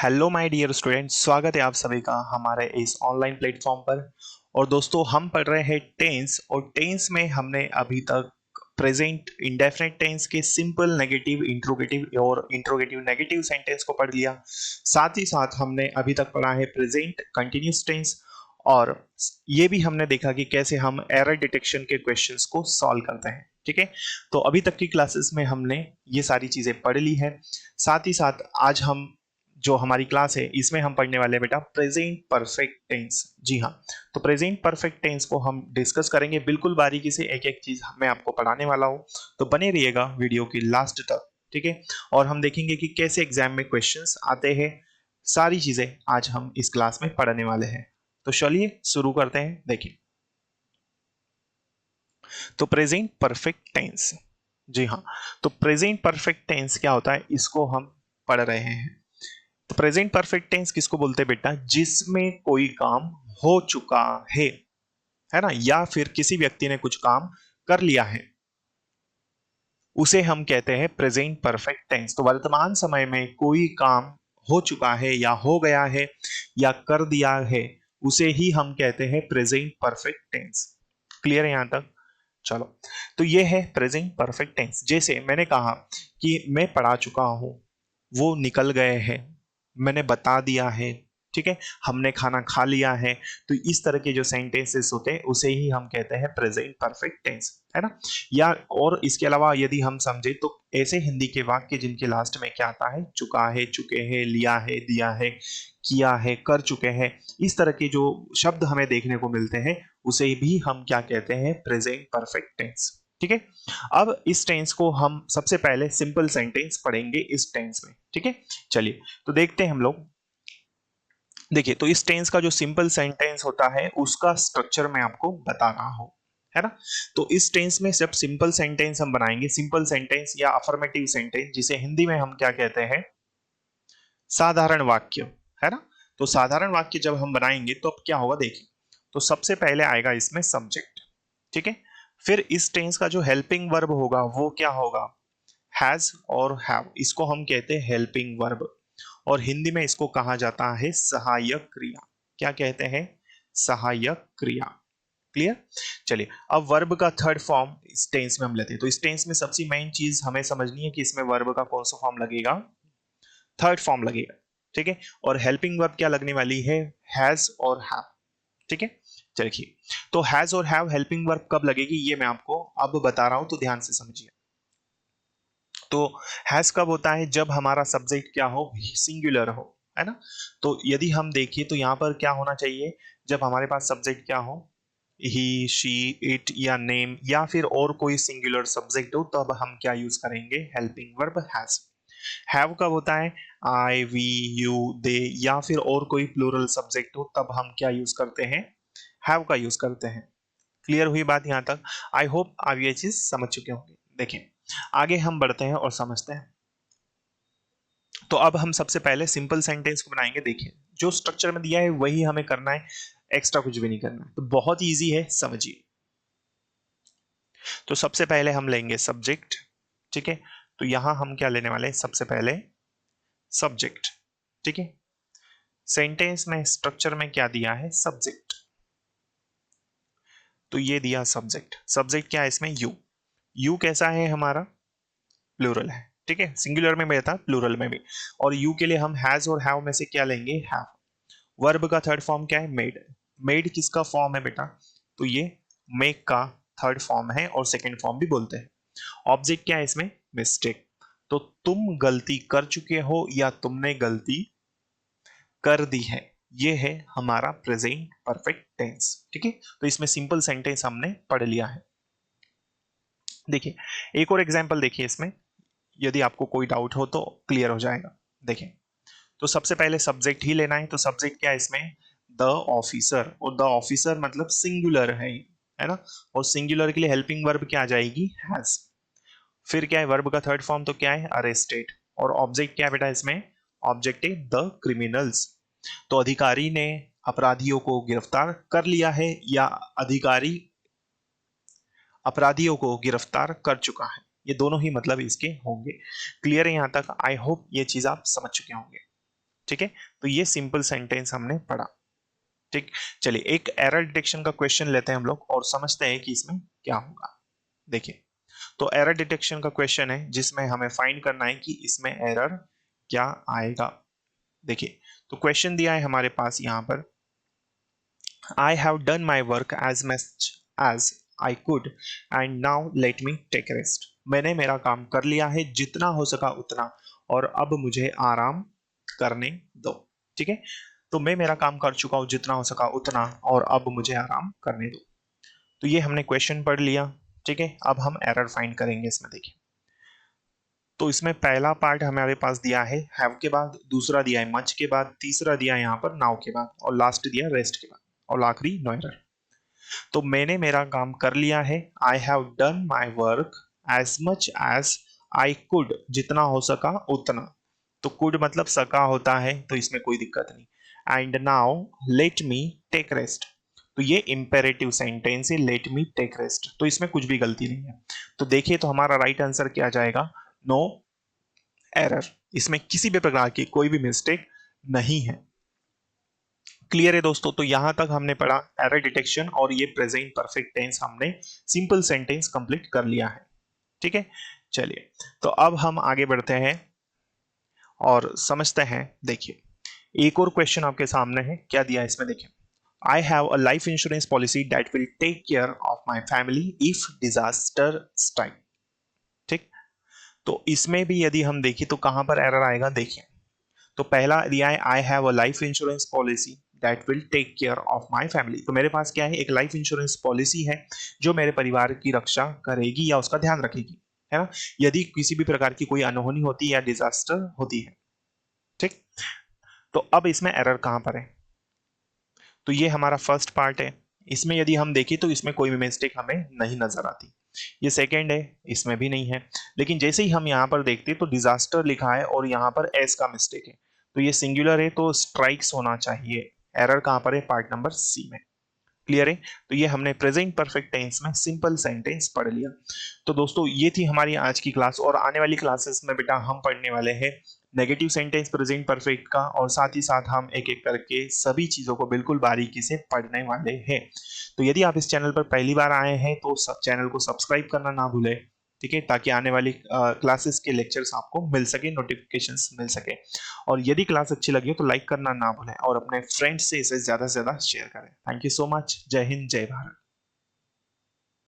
Hello my dear students, स्वागत है आप सभी का हमारे इस ऑनलाइन प्लेटफॉर्म पर। और दोस्तों, हम पढ़ रहे हैं टेंस, और टेंस में हमने अभी तक प्रेजेंट इंडेफिनिट टेंस के सिंपल, नेगेटिव, इंट्रोगेटिव और इंट्रोगेटिव नेगेटिव सेंटेंस को पढ़ लिया। साथ ही साथ हमने अभी तक पढ़ा है प्रेजेंट कंटिन्यूस टेंस, और ये भी हमने देखा कि कैसे हम एरर डिटेक्शन के क्वेश्चंस को सॉल्व करते हैं। ठीक है, तो अभी तक की क्लासेस में हमने ये सारी चीजें पढ़ ली है। साथ ही साथ आज हम जो हमारी क्लास है इसमें हम पढ़ने वाले हैं बेटा प्रेजेंट परफेक्ट टेंस। जी हाँ, तो प्रेजेंट परफेक्ट टेंस को हम डिस्कस करेंगे बिल्कुल बारीकी से, एक एक चीज मैं आपको पढ़ाने वाला हूँ। तो बने रहिएगा वीडियो की लास्ट तक। ठीक है, और हम देखेंगे कि कैसे एग्जाम में क्वेश्चंस आते हैं। सारी चीजें आज हम इस क्लास में पढ़ने वाले हैं। तो चलिए शुरू करते हैं। देखिए, तो प्रेजेंट परफेक्ट टेंस, जी हाँ, तो प्रेजेंट परफेक्ट टेंस क्या होता है इसको हम पढ़ रहे हैं। तो प्रेजेंट परफेक्ट टेंस किसको बोलते हैं बेटा? जिसमें कोई काम हो चुका है ना, या फिर किसी व्यक्ति ने कुछ काम कर लिया है, उसे हम कहते हैं प्रेजेंट परफेक्ट टेंस। तो वर्तमान समय में कोई काम हो चुका है या हो गया है या कर दिया है, उसे ही हम कहते हैं प्रेजेंट परफेक्ट टेंस। क्लियर है यहां तक? चलो, तो ये है प्रेजेंट परफेक्ट टेंस। जैसे मैंने कहा कि मैं पढ़ा चुका हूं, वो निकल गए हैं, मैंने बता दिया है, ठीक है, हमने खाना खा लिया है। तो इस तरह के जो सेंटेंसेस होते हैं उसे ही हम कहते हैं प्रेजेंट परफेक्ट टेंस, है ना। या और इसके अलावा यदि हम समझे तो ऐसे हिंदी के वाक्य जिनके लास्ट में क्या आता है, चुका है, चुके हैं, लिया है, दिया है, किया है, कर चुके हैं, इस तरह के जो शब्द हमें देखने को मिलते हैं उसे भी हम क्या कहते हैं, प्रेजेंट परफेक्ट टेंस। ठीक है, अब इस टेंस को हम सबसे पहले सिंपल सेंटेंस पढ़ेंगे इस टेंस में। ठीक है, चलिए तो देखते हैं हम लोग। देखिए, तो इस टेंस का जो सिंपल सेंटेंस होता है उसका स्ट्रक्चर मैं आपको बता रहा हूं, है ना। तो इस टेंस में जब सिंपल सेंटेंस हम बनाएंगे, सिंपल सेंटेंस या अफर्मेटिव सेंटेंस, जिसे हिंदी में हम क्या कहते हैं, साधारण वाक्य, है ना। तो साधारण वाक्य जब हम बनाएंगे तो अब क्या होगा, देखिए, तो सबसे पहले आएगा इसमें सब्जेक्ट। ठीक है, फिर इस टेंस का जो हेल्पिंग वर्ब होगा वो क्या होगा, हैज और हैव। इसको हम कहते हैं हेल्पिंग वर्ब, और हिंदी में इसको कहा जाता है सहायक क्रिया। क्या कहते हैं, सहायक क्रिया। क्लियर? चलिए, अब वर्ब का थर्ड फॉर्म इस टेंस में हम लेते हैं। तो इस टेंस में सबसे मेन चीज हमें समझनी है कि इसमें वर्ब का कौन सा फॉर्म लगेगा, थर्ड फॉर्म लगेगा। ठीक है, और हेल्पिंग वर्ब क्या लगने वाली है, हैज और हैव। ठीक है, चलिए, तो हैज और हैव हेल्पिंग वर्ब कब लगेगी ये मैं आपको अब बता रहा हूं, तो ध्यान से समझिए। तो हैज कब होता है, जब हमारा सब्जेक्ट क्या हो, सिंगुलर हो, है ना। तो यदि हम देखिए तो यहां पर क्या होना चाहिए, जब हमारे पास सब्जेक्ट क्या हो, ही, शी, इट या नेम, या फिर और कोई सिंगुलर सब्जेक्ट हो, तब हम क्या यूज करेंगे, हेल्पिंग वर्ब हैज। हैव कब होता है, आई, वी, यू, दे, या फिर और कोई प्लूरल सब्जेक्ट हो, तब हम क्या यूज करते हैं, हैव का यूज करते हैं। क्लियर हुई बात यहां तक? आई होप आप ये चीज समझ चुके होंगे। देखिए, आगे हम बढ़ते हैं और समझते हैं। तो अब हम सबसे पहले सिंपल सेंटेंस को बनाएंगे। देखिए, जो स्ट्रक्चर में दिया है वही हमें करना है, एक्स्ट्रा कुछ भी नहीं करना है, तो बहुत इजी है, समझिए। तो सबसे पहले हम लेंगे सब्जेक्ट। ठीक है, तो यहां हम क्या लेने वाले हैं, सबसे पहले सब्जेक्ट। ठीक है, सेंटेंस में स्ट्रक्चर में क्या दिया है, सब्जेक्ट। तो ये दिया सब्जेक्ट, सब्जेक्ट क्या है इसमें, यू। यू कैसा है हमारा, प्लूरल है। ठीक है, सिंगुलर में भी था, प्लूरल में भी। और यू के लिए हम हैज और हैव में से क्या लेंगे, हैव। वर्ब का थर्ड फॉर्म क्या है, मेड। मेड किसका फॉर्म है बेटा, तो ये मेक का थर्ड फॉर्म है, और सेकंड फॉर्म भी बोलते हैं। ऑब्जेक्ट क्या है इसमें, मिस्टेक। तो तुम गलती कर चुके हो या तुमने गलती कर दी है, ये है हमारा प्रेजेंट परफेक्ट टेंस। ठीक है, तो इसमें सिंपल सेंटेंस हमने पढ़ लिया है। देखिए, एक और एग्जांपल देखिए इसमें, यदि आपको कोई डाउट हो तो क्लियर हो जाएगा। देखिए, तो सबसे पहले सब्जेक्ट ही लेना है। तो सब्जेक्ट क्या है इसमें, द ऑफिसर, और द ऑफिसर मतलब सिंगुलर है ना। और सिंगुलर के लिए हेल्पिंग वर्ब क्या आ जाएगी, हैज। फिर क्या है, वर्ब का थर्ड फॉर्म तो क्या है, अरेस्टेड। और ऑब्जेक्ट क्या है बेटा इसमें, ऑब्जेक्ट है द क्रिमिनल्स। तो अधिकारी ने अपराधियों को गिरफ्तार कर लिया है, या अधिकारी अपराधियों को गिरफ्तार कर चुका है, ये दोनों ही मतलब इसके होंगे। क्लियर है यहां तक? आई होप ये चीज आप समझ चुके होंगे। ठीक है, तो ये सिंपल सेंटेंस हमने पढ़ा। ठीक, चलिए एक एरर डिटेक्शन का क्वेश्चन लेते हैं हम लोग और समझते हैं कि इसमें क्या होगा। देखिए, तो एरर डिटेक्शन का क्वेश्चन है जिसमें हमें फाइंड करना है कि इसमें एरर क्या आएगा। देखिए, तो क्वेश्चन दिया है हमारे पास यहां पर, I have done my work as much as I could and now let me take rest. मैंने मेरा काम कर लिया है जितना हो सका उतना, और अब मुझे आराम करने दो। ठीक है, तो मैं मेरा काम कर चुका हूं जितना हो सका उतना, और अब मुझे आराम करने दो। तो ये हमने क्वेश्चन पढ़ लिया। ठीक है, अब हम एरर फाइंड करेंगे इसमें। देखिए, तो इसमें पहला पार्ट हमारे पास दिया है हैव के बाद, दूसरा दिया है मच के बाद, तीसरा दिया है यहाँ पर नाउ के बाद, और लास्ट दिया रेस्ट के बाद, और आखिरी नो एरर। तो मैंने मेरा काम कर लिया है, I have done my work as much as I could, जितना हो सका उतना। तो कुड मतलब सका होता है, तो इसमें कोई दिक्कत नहीं। And now let me take rest, तो ये इंपेरेटिव सेंटेंस है, लेट मी टेक रेस्ट, तो इसमें कुछ भी गलती नहीं है। तो देखिए, तो हमारा राइट आंसर क्या जाएगा, नो एरर। इसमें किसी भी प्रकार की कोई भी मिस्टेक नहीं है। क्लियर है दोस्तों, तो यहां तक हमने पढ़ा एरर डिटेक्शन, और ये प्रेजेंट परफेक्ट टेंस हमने सिंपल सेंटेंस कंप्लीट कर लिया है। ठीक है, चलिए, तो अब हम आगे बढ़ते हैं और समझते हैं। देखिए, एक और क्वेश्चन आपके सामने है, क्या दिया है इसमें, देखिए, I have a life insurance policy that will take care of my family if disaster strike. ठीक, तो इसमें भी यदि हम देखें तो कहां पर एरर आएगा, देखिए, तो पहला दिया है I have a life insurance policy that will take care of my family. तो मेरे पास क्या है, एक लाइफ इंश्योरेंस पॉलिसी है जो मेरे परिवार की रक्षा करेगी या उसका ध्यान रखेगी, है ना, यदि किसी भी प्रकार की कोई अनहोनी होती है या डिजास्टर होती है। ठीक, तो अब इसमें एरर कहां पर है, तो ये हमारा फर्स्ट पार्ट है। इसमें यदि हम देखें तो इसमें कोई भी मिस्टेक हमें नहीं नजर आती। ये सेकंड है, इसमें भी नहीं है। लेकिन जैसे ही हम यहाँ पर देखते हैं तो डिजास्टर लिखा है और यहाँ पर एस का मिस्टेक है, तो ये सिंगुलर है, तो स्ट्राइक्स होना चाहिए। एरर कहाँ पर है, पार्ट नंबर सी में। क्लियर है, तो ये हमने प्रेजेंट परफेक्ट टेंस में सिंपल सेंटेंस पढ़ लिया। तो दोस्तों, ये थी हमारी आज की क्लास, और आने वाली क्लासेस में बेटा हम पढ़ने वाले हैं नेगेटिव सेंटेंस प्रेजेंट परफेक्ट का, और साथ ही साथ हम एक एक करके सभी चीजों को बिल्कुल बारीकी से पढ़ने वाले हैं। तो यदि आप इस चैनल पर पहली बार आए हैं तो चैनल को सब्सक्राइब करना ना भूलें। ठीक है, ताकि आने वाली क्लासेस के लेक्चर्स आपको मिल सके, नोटिफिकेशंस मिल सके। और यदि क्लास अच्छी लगी हो तो लाइक करना ना भूलें, और अपने फ्रेंड्स से इसे ज्यादा से ज्यादा शेयर करें। Thank you so much. जय हिंद, जय भारत।